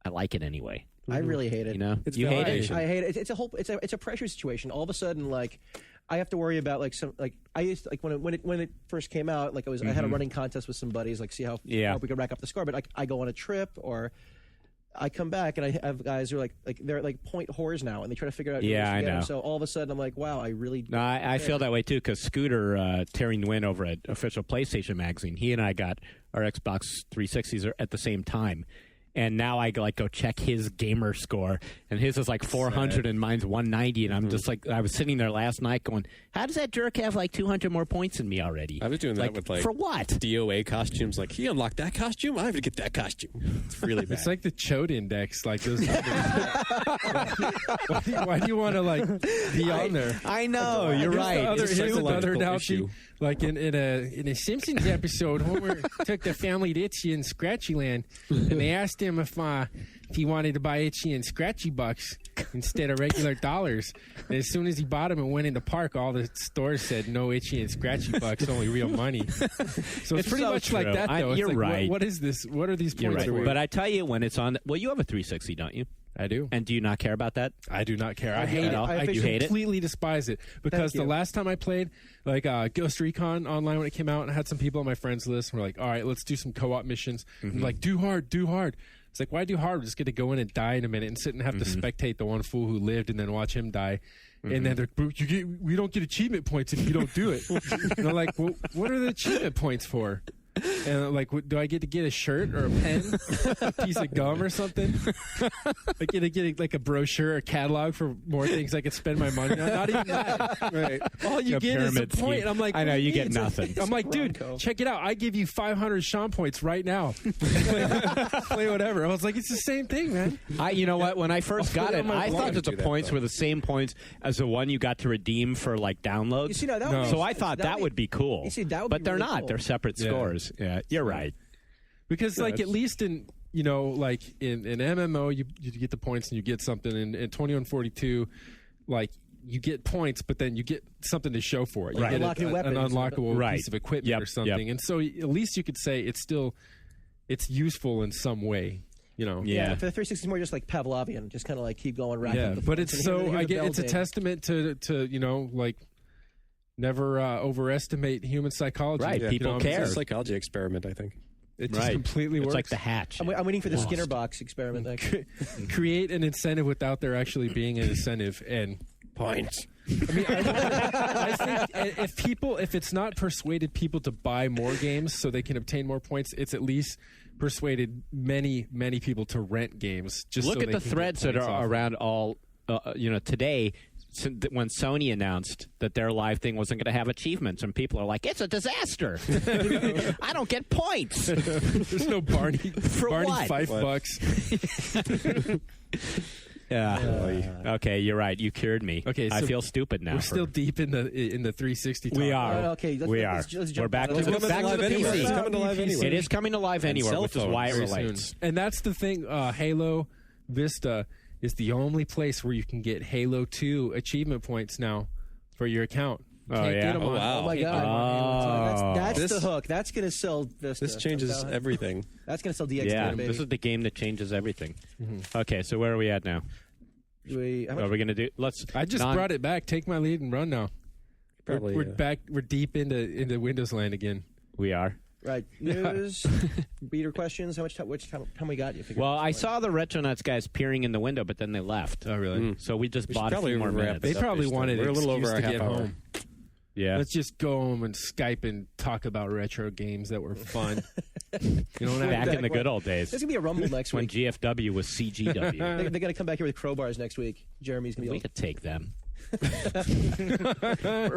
Speaker 1: I like it anyway.
Speaker 4: I really hate it.
Speaker 5: It's
Speaker 1: you hate it.
Speaker 4: I hate it. It's a pressure situation. All of a sudden, I have to worry about I used to, when it first came out, I had a running contest with some buddies, see how we could rack up the score. But I go on a trip or I come back and I have guys who are they're point whores now, and they try to figure out.
Speaker 1: Yeah, I know.
Speaker 4: Them. So all of a sudden, I'm like, wow, I really.
Speaker 1: No, I feel that way too, because Scooter tearing the win over at official PlayStation magazine. He and I got our Xbox 360s at the same time. And now I go check his gamer score, and his is 400 and mine's 190, and I'm just I was sitting there last night going, how does that jerk have 200 more points than me already?
Speaker 5: I was doing that with
Speaker 1: for what?
Speaker 5: DOA costumes. He unlocked that costume. I have to get that costume. It's really bad.
Speaker 2: It's like the Chode Index. Those. Why do you want to be on there?
Speaker 1: I know you're right.
Speaker 2: Here's the other
Speaker 5: issue.
Speaker 2: In a Simpsons episode, Homer took the family to Itchy and Scratchy Land, and they asked him if he wanted to buy Itchy and Scratchy bucks instead of regular dollars. And as soon as he bought them and went in the park, all the stores said no Itchy and Scratchy bucks, only real money. So it's pretty
Speaker 1: so
Speaker 2: much
Speaker 1: true.
Speaker 2: like that, though.
Speaker 1: You're right.
Speaker 2: What is this? What are these points?
Speaker 1: You're right.
Speaker 2: for?
Speaker 1: But I tell you, when it's on, you have a 360, don't you?
Speaker 2: I do.
Speaker 1: And do you not care about that?
Speaker 2: I do not care. I hate it.
Speaker 1: I
Speaker 2: I
Speaker 1: hate it?
Speaker 2: completely despise it because the last time I played Ghost Recon Online when it came out, and I had some people on my friends list who were like, all right, let's do some co-op missions. Mm-hmm. And do hard. It's why do hard? We're just going to go in and die in a minute and sit and have to spectate the one fool who lived and then watch him die. And then we don't get achievement points if you don't do it. And I'm like, well, what are the achievement points for? And like, do I get to get a shirt or a pen, a piece of gum or something? I get to get like a brochure, a catalog for more things I could spend my money on. Not even that. Right. All you get is a point. I'm like,
Speaker 1: I know you get nothing.
Speaker 2: I'm like, dude, check it out. I give you 500 Sean points right now. Play whatever. I was like, it's the same thing, man.
Speaker 1: You know what? When I first got it, I thought that the points were the same points as the one you got to redeem for like downloads.
Speaker 4: You see, now, that would
Speaker 1: So I thought that would be cool.
Speaker 4: You see, that would
Speaker 1: but
Speaker 4: be
Speaker 1: they're
Speaker 4: really
Speaker 1: not.
Speaker 4: cool.
Speaker 1: They're separate scores. Yeah, you're right.
Speaker 2: Because like at least in like in MMO you get the points and you get something. In 2142, like you get points, but then you get something to show for it. You get an unlockable piece of equipment or something. And so at least you could say it's useful in some way.
Speaker 1: Yeah.
Speaker 4: For the 360, it's more just like Pavlovian, just kind of like keep going racking.
Speaker 2: Yeah, but it's it's a testament to like never overestimate human psychology.
Speaker 1: Right, people care.
Speaker 5: It's a psychology experiment, I think.
Speaker 2: It just completely works.
Speaker 1: It's like the hatch.
Speaker 4: I'm waiting for the Skinner box experiment.
Speaker 2: Create an incentive without there actually being an incentive and
Speaker 5: points.
Speaker 2: I mean, I think if it's not persuaded people to buy more games so they can obtain more points, it's at least persuaded many people to rent games. Just
Speaker 1: look
Speaker 2: so
Speaker 1: at the threads that are around all. Today, when Sony announced that their live thing wasn't going to have achievements, and people are like, "It's a disaster! I don't get points."
Speaker 2: There's no Barney.
Speaker 1: For
Speaker 2: Barney
Speaker 1: what?
Speaker 2: $5.
Speaker 1: Yeah. Okay, you're right. You cured me.
Speaker 2: Okay, so
Speaker 1: I feel stupid now.
Speaker 2: We're still deep in the 360.
Speaker 1: We are.
Speaker 4: Okay,
Speaker 1: we are. We're back to the PC.
Speaker 5: It's coming to live anywhere.
Speaker 1: It is coming to live anywhere, which is why it relates.
Speaker 2: And that's the thing. Halo Vista is the only place where you can get Halo 2 achievement points now for your account.
Speaker 1: Get them
Speaker 4: Oh my god! That's the hook. That's going to sell Vista.
Speaker 5: This changes everything.
Speaker 4: That's going to sell DX.
Speaker 1: Yeah, this is the game that changes everything. Okay, so where are we at now? What are we going to do?
Speaker 2: I just brought it back. Take my lead and run now.
Speaker 5: Probably,
Speaker 2: we're back. We're deep into Windows land again.
Speaker 1: We are.
Speaker 4: Right. News, reader questions. How much time we got?
Speaker 1: Well, I saw the Retronuts guys peering in the window, but then they left.
Speaker 2: Oh, really?
Speaker 1: So we just bought a few more minutes.
Speaker 2: They probably wanted
Speaker 5: a little over
Speaker 2: to
Speaker 5: a
Speaker 2: get
Speaker 5: half hour.
Speaker 2: home.
Speaker 1: Yeah.
Speaker 2: Let's just go home and Skype and talk about retro games that were fun.
Speaker 1: Back in the good old days.
Speaker 4: There's going to be a Rumble next
Speaker 1: when
Speaker 4: week.
Speaker 1: GFW was CGW.
Speaker 4: They're going to come back here with crowbars next week. Jeremy's going to be
Speaker 1: We could take them. We're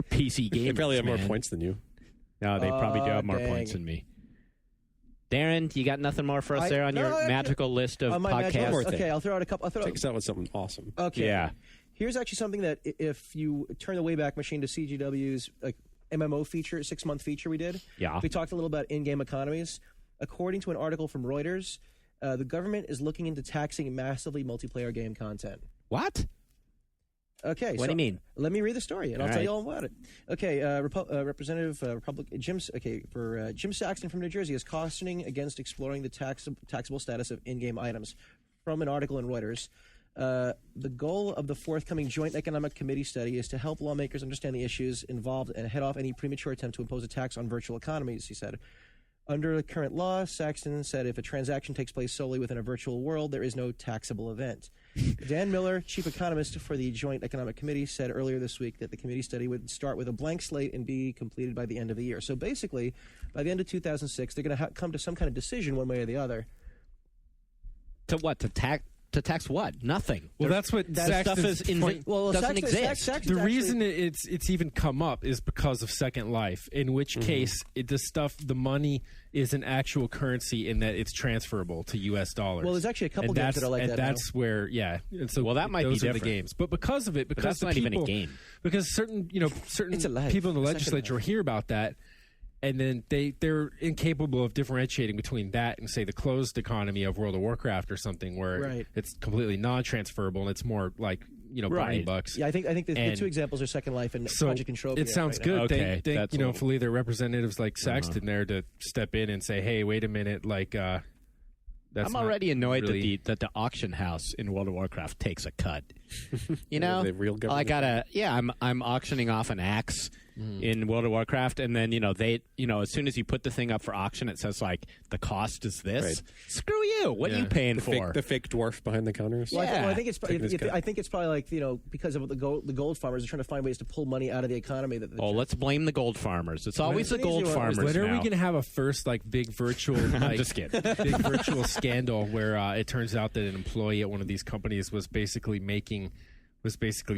Speaker 1: PC gamers.
Speaker 5: They probably have more
Speaker 1: man.
Speaker 5: points than you.
Speaker 1: No, they probably do have more points than me. Darren, you got nothing more for us there on your magical list of podcasts?
Speaker 4: Okay, I'll throw out a couple.
Speaker 5: Take us out with something awesome.
Speaker 4: Okay.
Speaker 1: Yeah.
Speaker 4: Here's actually something that if you turn the Wayback Machine to CGW's MMO feature, 6-month feature we did, we talked a little about in-game economies. According to an article from Reuters, the government is looking into taxing massively multiplayer game content.
Speaker 1: What?
Speaker 4: Okay.
Speaker 1: What do you mean?
Speaker 4: Let me read the story, and I'll tell you all about it. Okay. Representative Jim Saxton from New Jersey is cautioning against exploring the taxable status of in-game items from an article in Reuters. The goal of the forthcoming Joint Economic Committee study is to help lawmakers understand the issues involved and head off any premature attempt to impose a tax on virtual economies, he said. Under the current law, Saxton said if a transaction takes place solely within a virtual world, there is no taxable event. Dan Miller, chief economist for the Joint Economic Committee, said earlier this week that the committee study would start with a blank slate and be completed by the end of the year. So basically, by the end of 2006, they're going to come to some kind of decision one way or the other.
Speaker 1: To what? To tax what? Nothing.
Speaker 2: Well, that's what
Speaker 1: that stuff is doesn't exist.
Speaker 2: The reason it's even come up is because of Second Life, in which case the money is an actual currency in that it's transferable to U.S. dollars.
Speaker 4: Well, there's actually a couple games that are like that.
Speaker 2: And that's where, and so
Speaker 1: that might be
Speaker 2: those are
Speaker 1: different.
Speaker 2: the games. But because of it, because
Speaker 1: that's not even a game.
Speaker 2: Because certain people in the legislature hear about that. And then they're incapable of differentiating between that and, say, the closed economy of World of Warcraft or something where it's completely non-transferable and it's more like, Barney bucks.
Speaker 4: Yeah, I think the two examples are Second Life and Project Contropia.
Speaker 2: It sounds good.
Speaker 1: Okay,
Speaker 2: they fully their representatives like Saxton there to step in and say, hey, wait a minute, like
Speaker 1: I'm already annoyed that the auction house in World of Warcraft takes a cut. You know,
Speaker 5: the real government.
Speaker 1: I'm auctioning off an axe in World of Warcraft, and then as soon as you put the thing up for auction, it says like the cost is this.
Speaker 5: Right.
Speaker 1: Screw you! What are you paying for?
Speaker 5: The fake dwarf behind the counters.
Speaker 4: Well,
Speaker 1: Yeah.
Speaker 4: I think it's probably like because of the gold farmers are trying to find ways to pull money out of the economy.
Speaker 1: Let's blame the gold farmers. It's always the gold farmers.
Speaker 2: When are we
Speaker 1: now.
Speaker 2: going to have a first big virtual
Speaker 1: I'm just kidding.
Speaker 2: big virtual scandal where it turns out that an employee at one of these companies was basically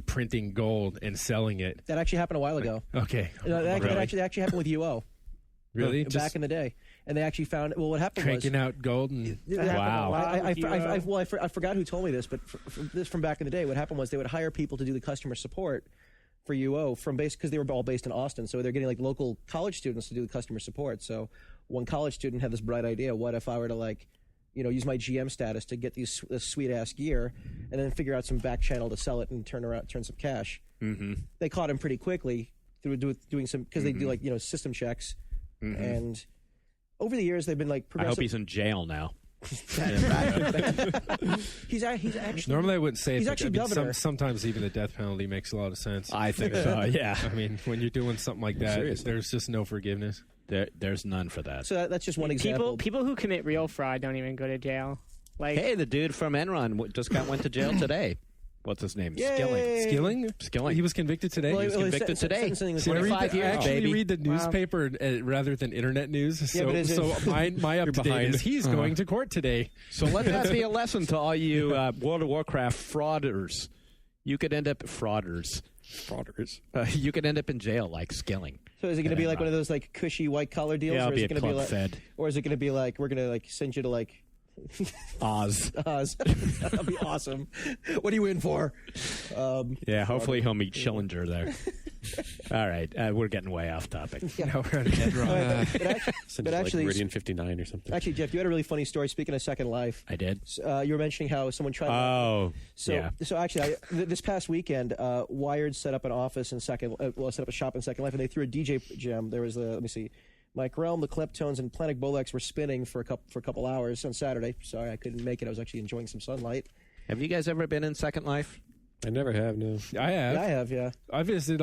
Speaker 2: printing gold and selling it?
Speaker 4: That actually happened a while ago.
Speaker 2: Okay.
Speaker 4: That actually happened with UO.
Speaker 2: Really?
Speaker 4: Back in the day. And they actually found, what happened
Speaker 2: cranking out gold and
Speaker 1: Wow.
Speaker 4: I forgot who told me this, but this from back in the day. What happened was they would hire people to do the customer support for UO because they were all based in Austin. So they're getting local college students to do the customer support. So one college student had this bright idea. What if I were to use my GM status to get this sweet ass gear and then figure out some back channel to sell it and turn some cash. Mm-hmm. They caught him pretty quickly through doing some, because they do system checks. Mm-hmm. And over the years, they've been progressive.
Speaker 1: I hope he's in jail now.
Speaker 4: He's actually
Speaker 2: normally I wouldn't say
Speaker 4: he's
Speaker 2: it,
Speaker 4: actually
Speaker 2: but
Speaker 4: governor.
Speaker 2: Sometimes even the death penalty makes a lot of sense.
Speaker 1: I think so. Yeah.
Speaker 2: I mean, when you're doing something like that, there's just no forgiveness.
Speaker 1: There's none for that.
Speaker 4: So that's just one example.
Speaker 3: People who commit real fraud don't even go to jail.
Speaker 1: Hey, the dude from Enron just went to jail today. What's his name?
Speaker 4: Yay.
Speaker 2: Skilling? He was convicted today?
Speaker 1: He was convicted today.
Speaker 2: 25 years,
Speaker 1: baby.
Speaker 2: Read the newspaper rather than internet news. So my up-to-date is he's going to court today.
Speaker 1: So let that be a lesson to all you World of Warcraft frauders. You could end up you could end up in jail like Skilling.
Speaker 4: So is it going to be one of those cushy white collar deals?
Speaker 1: Yeah,
Speaker 4: or
Speaker 1: it'll
Speaker 4: is
Speaker 1: be
Speaker 4: it
Speaker 1: a
Speaker 4: going to
Speaker 1: club fed.
Speaker 4: Or is it going to be we're going to send you to
Speaker 1: Oz.
Speaker 4: That'd be awesome. What are you in for?
Speaker 1: Hopefully he'll meet Schillinger there. All right, we're getting way off topic.
Speaker 2: No, we're on dead wrong.
Speaker 4: But actually,
Speaker 5: Meridian 59 or something.
Speaker 4: Actually, Jeff, you had a really funny story. Speaking of Second Life,
Speaker 1: I did.
Speaker 4: You were mentioning how someone tried. So actually, this past weekend, Wired set up an office in set up a shop in Second Life, and they threw a DJ jam. There was let me see. Mike Realm, the Kleptones, and Planet Bolex were spinning for a couple hours on Saturday. Sorry, I couldn't make it. I was actually enjoying some sunlight.
Speaker 1: Have you guys ever been in Second Life?
Speaker 5: I never have, no.
Speaker 2: I have.
Speaker 4: Yeah, I have, yeah.
Speaker 2: I visited